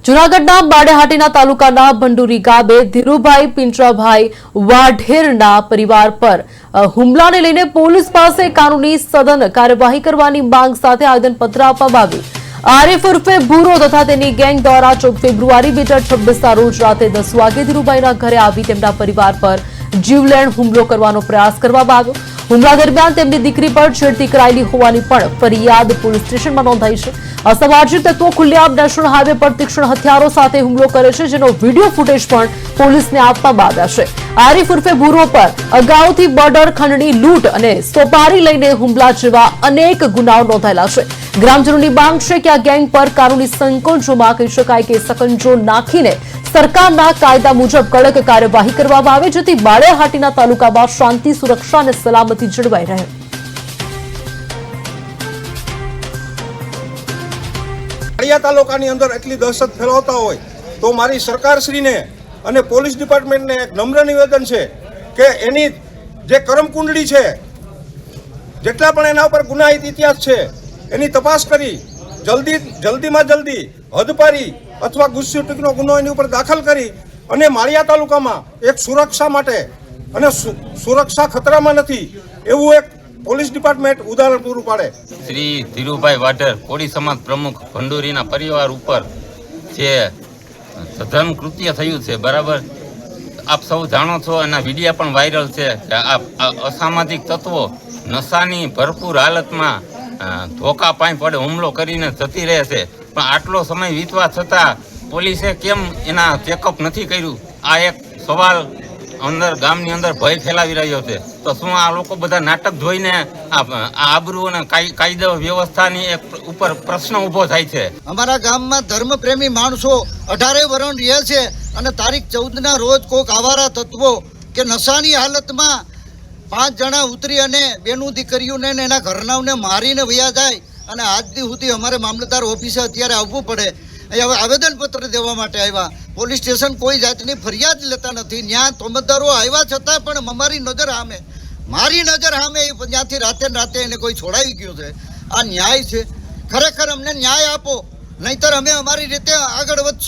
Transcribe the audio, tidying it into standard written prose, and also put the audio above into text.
જૂનાગઢના બાડેહાટીના તાલુકાના ભંડુરી ગામે ધીરુભાઈ પિંજરાભાઈ વાઢેરના પરિવાર પર હુમલાને લઈને પોલીસ પાસે કાનૂની સઘન કાર્યવાહી કરવાની માંગ સાથે આવેદનપત્ર આપવામાં આવ્યું। આરિફ ઉર્ફે ભૂરો તથા તેની ગેંગ દ્વારા 14 ફેબ્રુઆરી 2026ના રોજ રાતે 10 વાગે ધીરુભાઈના ઘરે આવી તેમના પરિવાર પર જીવલેણ હુમલો કરવાનો પ્રયાસ કરવામાં આવ્યો। હુમલા દરમિયાન તેમની દીકરી પર છેડતી કરાયેલી હોવાની પણ ફરિયાદ પોલીસ સ્ટેશનમાં નોંધાઈ છે। અસામાજિક તત્વો ખુલ્લેઆમ નેશનલ હાઈવે પર તીક્ષ્ણ હથિયારો સાથે હુમલો કરે છે, જેનો વિડીયો ફૂટેજ પણ પોલીસને આપવામાં આવ્યા છે। આરિફ ઉર્ફે ભૂરો પર અગાઉથી બોર્ડર ખંડની લૂંટ અને સોપારી લઈને હુમલા જેવા અનેક ગુનાઓ નોંધાયેલા છે। ગ્રામજનોની માંગ છે કે આ ગેંગ પર કાનૂની સંકોચોમાં કહી શકાય કે સકંજો નાખીને સરકારના કાયદા મુજબ કડક કાર્યવાહી કરવામાં આવે, જેથી બાડેહાટીના તાલુકામાં શાંતિ, સુરક્ષા અને સલામતી જળવાઈ રહે। બાળિયા તાલુકાની અંદર એટલી દહેશત ફેલાવતા હોય તો મારી સરકારશ્રીને અને પોલીસ ડિપાર્ટમેન્ટને એક નમ્ર નિવેદન છે કે એની જે કરમકુંડળી છે, જેટલા પણ એના ઉપર ગુનાહિત ઇતિહાસ છે, એની તપાસ કરી જલ્દીમાં જલ્દી હદપારી અથવા ગુસ્સીટૂંકનો ગુનો એની ઉપર દાખલ કરી અને માળિયા તાલુકામાં એક સુરક્ષા માટે અને સુરક્ષા ખતરામાં નથી એવું એક પોલીસ ડિપાર્ટમેન્ટ ઉદાહરણ પૂરું પાડે। શ્રી ધીરુભાઈ વાઢેર કોળી સમાજ પ્રમુખ ભંડુરીના પરિવાર ઉપર જે સઘન કૃત્ય થયું છે, બરાબર, આપ સૌ જાણો છો, એના વિડીયો પણ વાયરલ છે કે આ અસામાજિક તત્વો નશાની ભરપૂર હાલતમાં ધોકા પાઈ પડે હુમલો કરીને જતી રહે છે, પણ આટલો સમય વીતવા છતાં પોલીસે કેમ એના ચેકઅપ નથી કર્યું? આ એક સવાલ અંદર ગામની અંદર ભય ફેલાવી રહ્યો છે। તો શું આ લોકો બધા નાટક જોઈને આ આબરૂ અને કાયદો વ્યવસ્થાની એક ઉપર પ્રશ્ન ઊભો થાય છે। અમારા ગામમાં ધર્મપ્રેમી માણસો 18 વર્ષ રહે છે અને તારીખ 14ના રોજ કોઈક આવારા તત્વો કે નશાની હાલતમાં 5 જણા ઉતરી અને બેનું દીકરીઓને એના ઘરનાઓને મારીને વયા જાય અને આજ સુધી અમારે મામલતદાર ઓફિસે અત્યારે આવવું પડે। હવે આવેદનપત્ર દેવા માટે આવ્યા, પોલીસ સ્ટેશન કોઈ જાતની ફરિયાદ લેતા નથી। ત્યાં તોમતદારો આવ્યા છતાં પણ મારી નજર સામે ત્યાંથી રાતે એને કોઈ છોડાવી ગયું છે। આ ન્યાય છે? ખરેખર અમને ન્યાય આપો, નહીતર અમે અમારી રીતે આગળ વધશું।